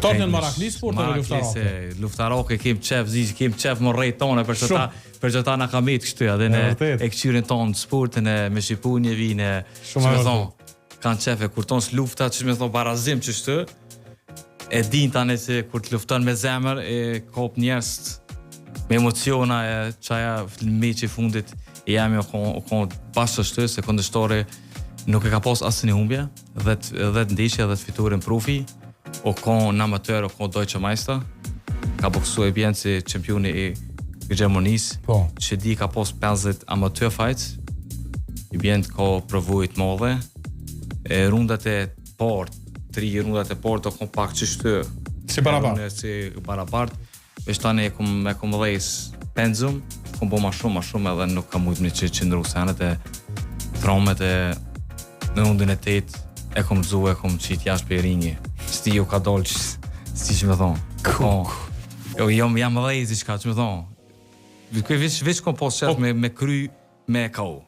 Sportarët janë marakli sporteve luftarake. Luftarake kem qef, kem qef më rrejt tonë për që ta na ka met kështu, edhe ne e këqyrin tonë sportin e me shipu një vine, që me thonë, kanë qef e kur tonë s'lufta, që me thonë barazim që shtu, e din tani se kur të lufton me zemër, e kop njerëz me emociona, qaja meqi fundit, jemi o kon bashkë shtu, se kondështore nuk e ka pas asë një humbje, dhe të ndishje dhe të fiturin profi, o kon në amatør, o kon Deutsche Meister, ka boksu e bjenë si qempioni i Gjermonis, që di ka pas 50 amatør fights, i bjenë ka provujt madhe, e rundat e part, 3 rundat e part, o kon pak që shtu, si barabart, si barabart, veç tani e kom dhejs penzum, kom bo ma shumë edhe nuk ka mujt me që qëndru senet e traumet e në rundin e 8 e kom rëzu, e kom qit jashtë për ringi. Sti ju ka dollë që si që me thonë. Jam dhejzi që ka që me thonë. Veç kom pos qef me kry me KO.